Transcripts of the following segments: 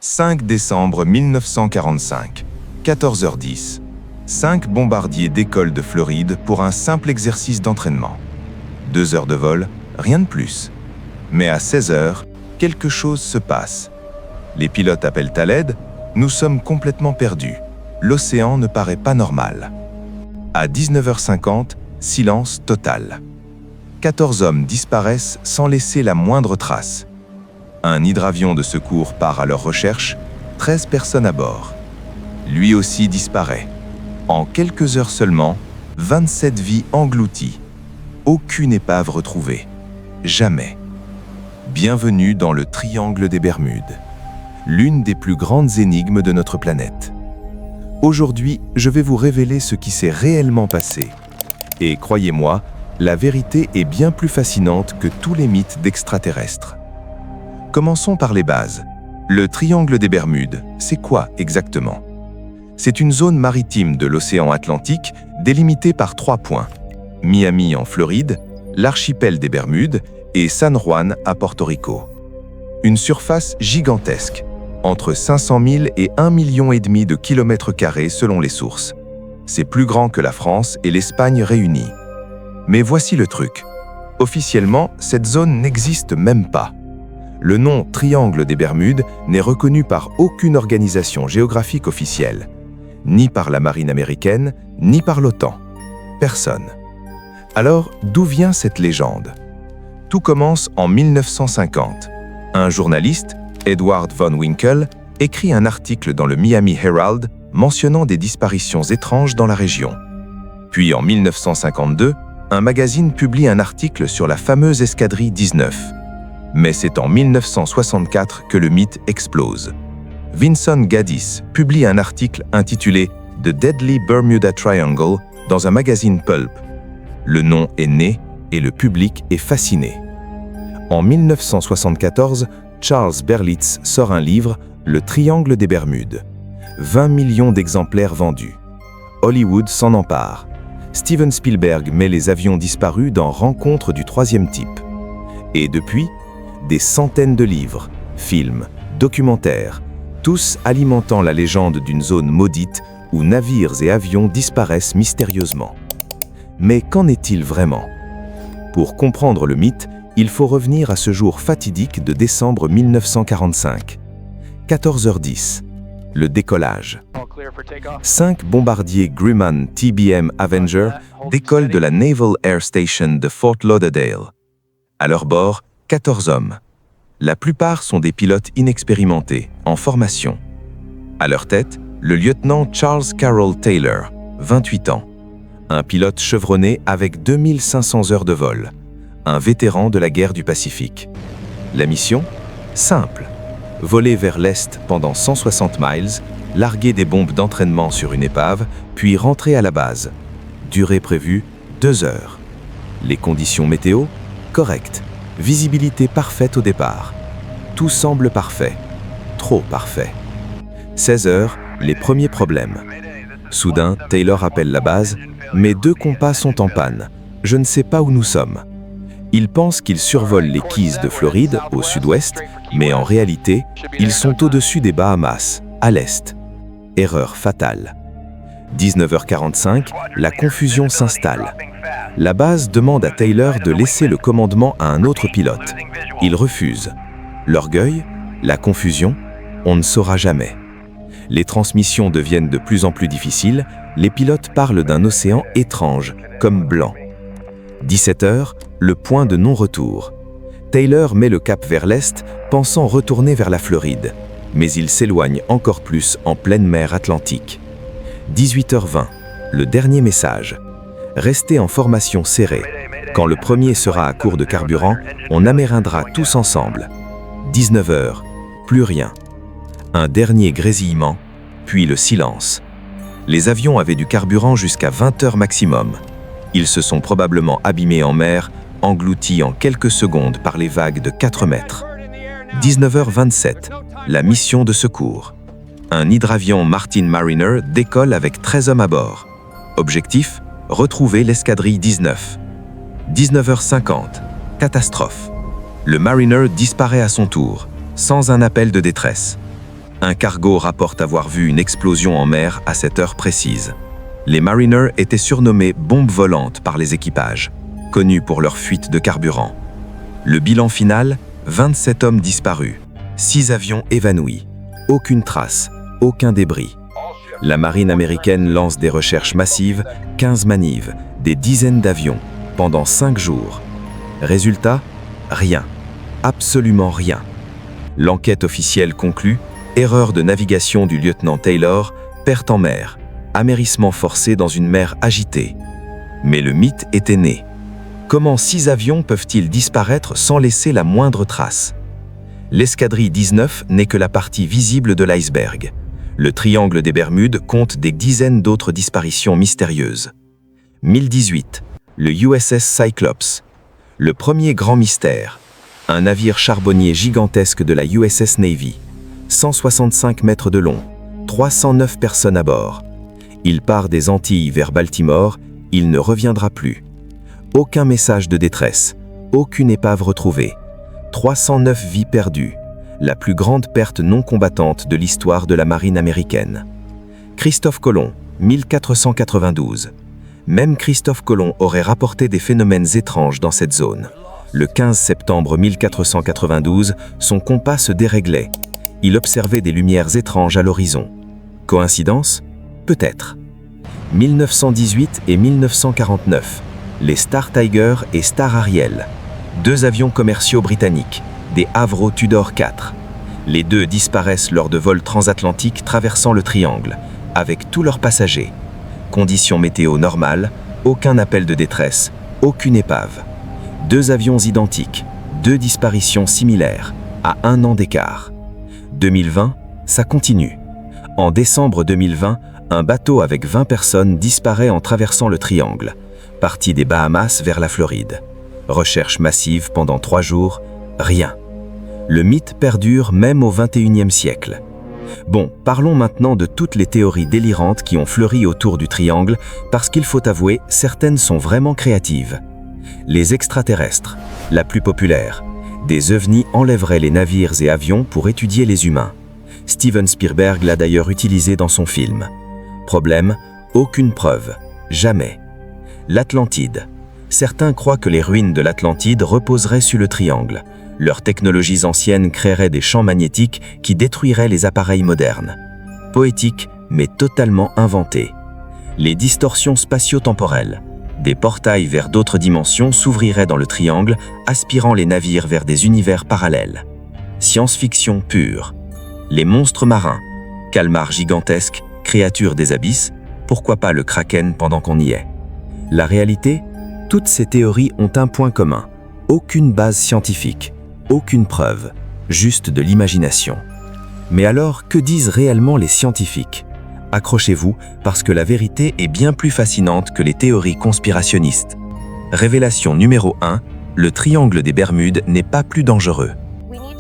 5 décembre 1945, 14h10. 5 bombardiers décollent de Floride pour un simple exercice d'entraînement. 2 heures de vol, rien de plus. Mais à 16h, quelque chose se passe. Les pilotes appellent à l'aide, nous sommes complètement perdus. L'océan ne paraît pas normal. À 19h50, silence total. 14 hommes disparaissent sans laisser la moindre trace. Un hydravion de secours part à leur recherche, 13 personnes à bord. Lui aussi disparaît. En quelques heures seulement, 27 vies englouties. Aucune épave retrouvée. Jamais. Bienvenue dans le Triangle des Bermudes, l'une des plus grandes énigmes de notre planète. Aujourd'hui, je vais vous révéler ce qui s'est réellement passé. Et croyez-moi, la vérité est bien plus fascinante que tous les mythes d'extraterrestres. Commençons par les bases. Le Triangle des Bermudes, c'est quoi exactement? C'est une zone maritime de l'océan Atlantique délimitée par 3 points. Miami en Floride, l'archipel des Bermudes et San Juan à Porto Rico. Une surface gigantesque, entre 500 000 et 1,5 million de kilomètres carrés selon les sources. C'est plus grand que la France et l'Espagne réunies. Mais voici le truc. Officiellement, cette zone n'existe même pas. Le nom Triangle des Bermudes n'est reconnu par aucune organisation géographique officielle, ni par la marine américaine, ni par l'OTAN. Personne. Alors, d'où vient cette légende? Tout commence en 1950. Un journaliste, Edward Von Winkle, écrit un article dans le Miami Herald mentionnant des disparitions étranges dans la région. Puis en 1952, un magazine publie un article sur la fameuse escadrille 19. Mais c'est en 1964 que le mythe explose. Vincent Gaddis publie un article intitulé « The Deadly Bermuda Triangle » dans un magazine pulp. Le nom est né et le public est fasciné. En 1974, Charles Berlitz sort un livre, Le Triangle des Bermudes. 20 millions d'exemplaires vendus. Hollywood s'en empare. Steven Spielberg met les avions disparus dans Rencontre du troisième type. Et depuis, des centaines de livres, films, documentaires, tous alimentant la légende d'une zone maudite où navires et avions disparaissent mystérieusement. Mais qu'en est-il vraiment? Pour comprendre le mythe, il faut revenir à ce jour fatidique de décembre 1945. 14h10, le décollage. 5 bombardiers Grumman TBM Avenger décollent de la Naval Air Station de Fort Lauderdale. À leur bord, 14 hommes. La plupart sont des pilotes inexpérimentés, en formation. À leur tête, le lieutenant Charles Carroll Taylor, 28 ans. Un pilote chevronné avec 2500 heures de vol. Un vétéran de la guerre du Pacifique. La mission? Simple. Voler vers l'est pendant 160 miles, larguer des bombes d'entraînement sur une épave, puis rentrer à la base. Durée prévue, 2 heures. Les conditions météo? Correctes. Visibilité parfaite au départ. Tout semble parfait. Trop parfait. 16 heures, les premiers problèmes. Soudain, Taylor appelle la base, mais 2 compas sont en panne. Je ne sais pas où nous sommes. Il pense qu'ils survolent les Keys de Floride, au sud-ouest, mais en réalité, ils sont au-dessus des Bahamas, à l'est. Erreur fatale. 19h45, la confusion s'installe. La base demande à Taylor de laisser le commandement à un autre pilote. Il refuse. L'orgueil, la confusion, on ne saura jamais. Les transmissions deviennent de plus en plus difficiles, les pilotes parlent d'un océan étrange, comme blanc. 17h, le point de non-retour. Taylor met le cap vers l'est, pensant retourner vers la Floride, mais il s'éloigne encore plus en pleine mer Atlantique. 18h20, le dernier message. Restez en formation serrée. Quand le premier sera à court de carburant, on amérindra tous ensemble. 19h, plus rien. Un dernier grésillement, puis le silence. Les avions avaient du carburant jusqu'à 20 heures maximum. Ils se sont probablement abîmés en mer, engloutis en quelques secondes par les vagues de 4 mètres. 19h27, la mission de secours. Un hydravion Martin Mariner décolle avec 13 hommes à bord. Objectif, retrouver l'escadrille 19. 19h50, catastrophe. Le Mariner disparaît à son tour, sans un appel de détresse. Un cargo rapporte avoir vu une explosion en mer à cette heure précise. Les Mariners étaient surnommés bombes volantes par les équipages, connus pour leur fuite de carburant. Le bilan final, 27 hommes disparus, 6 avions évanouis, aucune trace, aucun débris. La marine américaine lance des recherches massives, 15 manivres, des dizaines d'avions, pendant 5 jours. Résultat, rien. Absolument rien. L'enquête officielle conclut, erreur de navigation du lieutenant Taylor, perte en mer, amérissement forcé dans une mer agitée. Mais le mythe était né. Comment 6 avions peuvent-ils disparaître sans laisser la moindre trace? L'escadrille 19 n'est que la partie visible de l'iceberg. Le triangle des Bermudes compte des dizaines d'autres disparitions mystérieuses. 1018, le USS Cyclops. Le premier grand mystère. Un navire charbonnier gigantesque de la USS Navy. 165 mètres de long, 309 personnes à bord. Il part des Antilles vers Baltimore, il ne reviendra plus. Aucun message de détresse, aucune épave retrouvée. 309 vies perdues. La plus grande perte non combattante de l'histoire de la marine américaine. Christophe Colomb, 1492. Même Christophe Colomb aurait rapporté des phénomènes étranges dans cette zone. Le 15 septembre 1492, son compas se déréglait. Il observait des lumières étranges à l'horizon. Coïncidence? Peut-être. 1918 et 1949. Les Star Tiger et Star Ariel. 2 avions commerciaux britanniques. Des Avro Tudor 4. Les 2 disparaissent lors de vols transatlantiques traversant le triangle, avec tous leurs passagers. Conditions météo normales, aucun appel de détresse, aucune épave. 2 avions identiques, 2 disparitions similaires, à 1 an d'écart. 2020, ça continue. En décembre 2020, un bateau avec 20 personnes disparaît en traversant le triangle, parti des Bahamas vers la Floride. Recherche massive pendant 3 jours, rien. Le mythe perdure même au XXIe siècle. Bon, parlons maintenant de toutes les théories délirantes qui ont fleuri autour du triangle, parce qu'il faut avouer, certaines sont vraiment créatives. Les extraterrestres, la plus populaire. Des ovnis enlèveraient les navires et avions pour étudier les humains. Steven Spielberg l'a d'ailleurs utilisé dans son film. Problème, aucune preuve, jamais. L'Atlantide. Certains croient que les ruines de l'Atlantide reposeraient sur le triangle. Leurs technologies anciennes créeraient des champs magnétiques qui détruiraient les appareils modernes. Poétique, mais totalement inventé. Les distorsions spatio-temporelles. Des portails vers d'autres dimensions s'ouvriraient dans le triangle, aspirant les navires vers des univers parallèles. Science-fiction pure. Les monstres marins. Calmars gigantesques, créatures des abysses, pourquoi pas le kraken pendant qu'on y est? La réalité? Toutes ces théories ont un point commun. Aucune base scientifique. Aucune preuve, juste de l'imagination. Mais alors, que disent réellement les scientifiques? Accrochez-vous, parce que la vérité est bien plus fascinante que les théories conspirationnistes. Révélation numéro 1, le triangle des Bermudes n'est pas plus dangereux.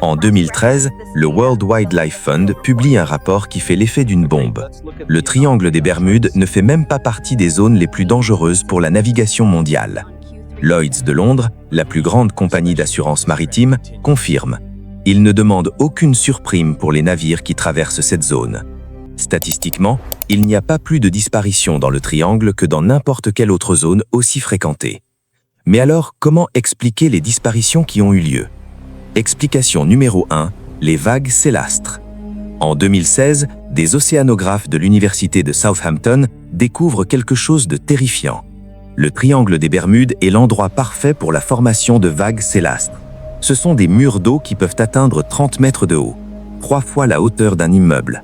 En 2013, le World Wildlife Fund publie un rapport qui fait l'effet d'une bombe. Le triangle des Bermudes ne fait même pas partie des zones les plus dangereuses pour la navigation mondiale. Lloyd's de Londres, la plus grande compagnie d'assurance maritime, confirme. Il ne demande aucune surprime pour les navires qui traversent cette zone. Statistiquement, il n'y a pas plus de disparitions dans le triangle que dans n'importe quelle autre zone aussi fréquentée. Mais alors, comment expliquer les disparitions qui ont eu lieu? Explication numéro 1, les vagues célastres. En 2016, des océanographes de l'université de Southampton découvrent quelque chose de terrifiant. Le triangle des Bermudes est l'endroit parfait pour la formation de vagues célastres. Ce sont des murs d'eau qui peuvent atteindre 30 mètres de haut, 3 fois la hauteur d'un immeuble.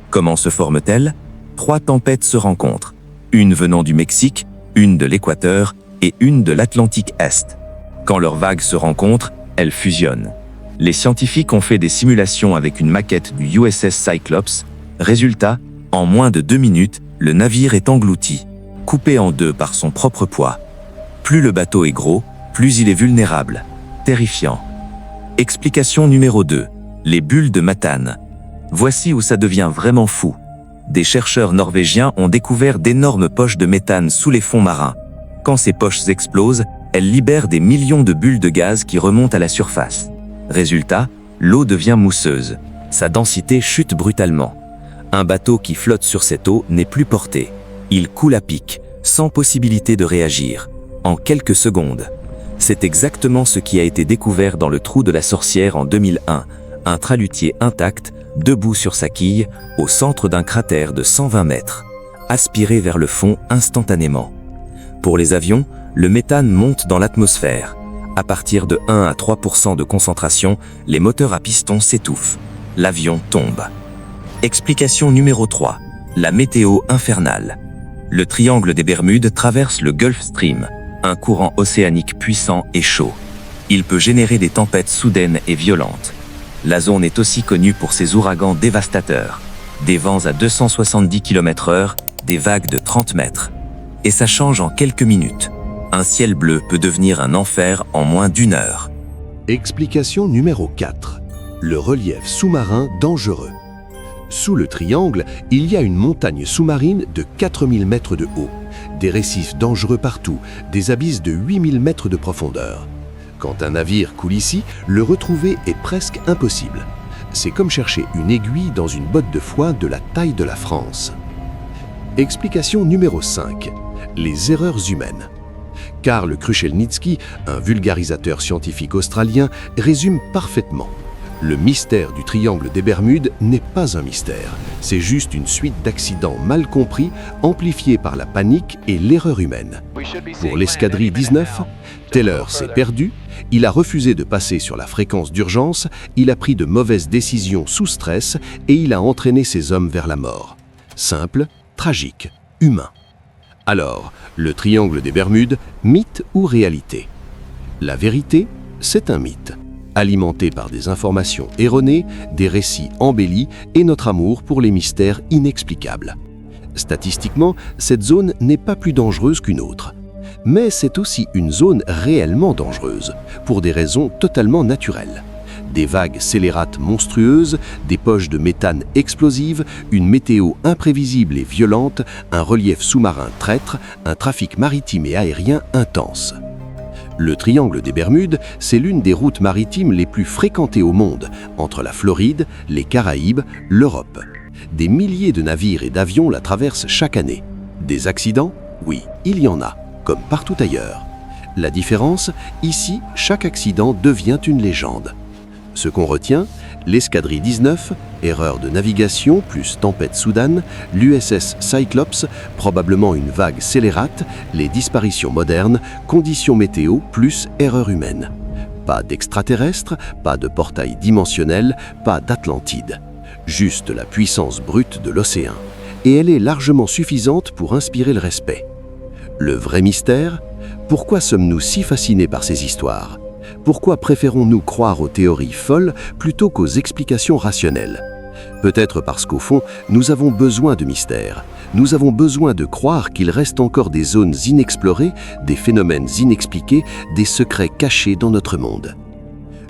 Comment se forment-elles? 3 tempêtes se rencontrent, une venant du Mexique, une de l'Équateur et une de l'Atlantique Est. Quand leurs vagues se rencontrent, elles fusionnent. Les scientifiques ont fait des simulations avec une maquette du USS Cyclops. Résultat, en moins de 2 minutes, le navire est englouti, coupé en 2 par son propre poids. Plus le bateau est gros, plus il est vulnérable. Terrifiant. Explication numéro 2. Les bulles de méthane. Voici où ça devient vraiment fou. Des chercheurs norvégiens ont découvert d'énormes poches de méthane sous les fonds marins. Quand ces poches explosent, elles libèrent des millions de bulles de gaz qui remontent à la surface. Résultat, l'eau devient mousseuse. Sa densité chute brutalement. Un bateau qui flotte sur cette eau n'est plus porté. Il coule à pic, sans possibilité de réagir, en quelques secondes. C'est exactement ce qui a été découvert dans le trou de la Sorcière en 2001, un travutier intact, debout sur sa quille, au centre d'un cratère de 120 mètres, aspiré vers le fond instantanément. Pour les avions, le méthane monte dans l'atmosphère. À partir de 1 à 3% de concentration, les moteurs à piston s'étouffent. L'avion tombe. Explication numéro 3. La météo infernale. Le triangle des Bermudes traverse le Gulf Stream, un courant océanique puissant et chaud. Il peut générer des tempêtes soudaines et violentes. La zone est aussi connue pour ses ouragans dévastateurs, des vents à 270 km/h, des vagues de 30 mètres. Et ça change en quelques minutes. Un ciel bleu peut devenir un enfer en moins d'1 heure. Explication numéro 4. Le relief sous-marin dangereux. Sous le triangle, il y a une montagne sous-marine de 4000 mètres de haut, des récifs dangereux partout, des abysses de 8000 mètres de profondeur. Quand un navire coule ici, le retrouver est presque impossible. C'est comme chercher une aiguille dans une botte de foin de la taille de la France. Explication numéro 5. Les erreurs humaines. Karl Kruszelnicki, un vulgarisateur scientifique australien, résume parfaitement. Le mystère du triangle des Bermudes n'est pas un mystère, c'est juste une suite d'accidents mal compris, amplifiés par la panique et l'erreur humaine. Pour l'escadrille 19, Taylor s'est perdu, il a refusé de passer sur la fréquence d'urgence, il a pris de mauvaises décisions sous stress et il a entraîné ses hommes vers la mort. Simple, tragique, humain. Alors, le triangle des Bermudes, mythe ou réalité? La vérité, c'est un mythe, alimenté par des informations erronées, des récits embellis et notre amour pour les mystères inexplicables. Statistiquement, cette zone n'est pas plus dangereuse qu'une autre. Mais c'est aussi une zone réellement dangereuse, pour des raisons totalement naturelles. Des vagues scélérates monstrueuses, des poches de méthane explosives, une météo imprévisible et violente, un relief sous-marin traître, un trafic maritime et aérien intense. Le triangle des Bermudes, c'est l'une des routes maritimes les plus fréquentées au monde, entre la Floride, les Caraïbes, l'Europe. Des milliers de navires et d'avions la traversent chaque année. Des accidents? Oui, il y en a, comme partout ailleurs. La différence, ici, chaque accident devient une légende. Ce qu'on retient, l'escadrille 19, erreur de navigation plus tempête soudaine, l'USS Cyclops, probablement une vague scélérate, les disparitions modernes, conditions météo plus erreur humaine. Pas d'extraterrestres, pas de portail dimensionnel, pas d'Atlantide. Juste la puissance brute de l'océan. Et elle est largement suffisante pour inspirer le respect. Le vrai mystère, pourquoi sommes-nous si fascinés par ces histoires ? Pourquoi préférons-nous croire aux théories folles plutôt qu'aux explications rationnelles? Peut-être parce qu'au fond, nous avons besoin de mystères. Nous avons besoin de croire qu'il reste encore des zones inexplorées, des phénomènes inexpliqués, des secrets cachés dans notre monde.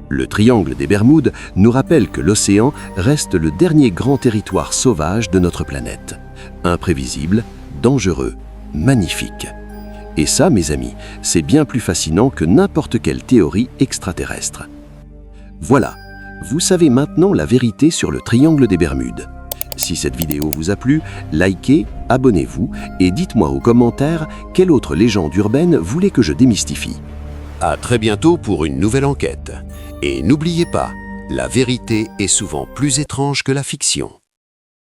Le triangle des Bermudes nous rappelle que l'océan reste le dernier grand territoire sauvage de notre planète. Imprévisible, dangereux, magnifique. Et ça, mes amis, c'est bien plus fascinant que n'importe quelle théorie extraterrestre. Voilà, vous savez maintenant la vérité sur le triangle des Bermudes. Si cette vidéo vous a plu, likez, abonnez-vous et dites-moi aux commentaires quelle autre légende urbaine voulez que je démystifie. À très bientôt pour une nouvelle enquête. Et n'oubliez pas, la vérité est souvent plus étrange que la fiction.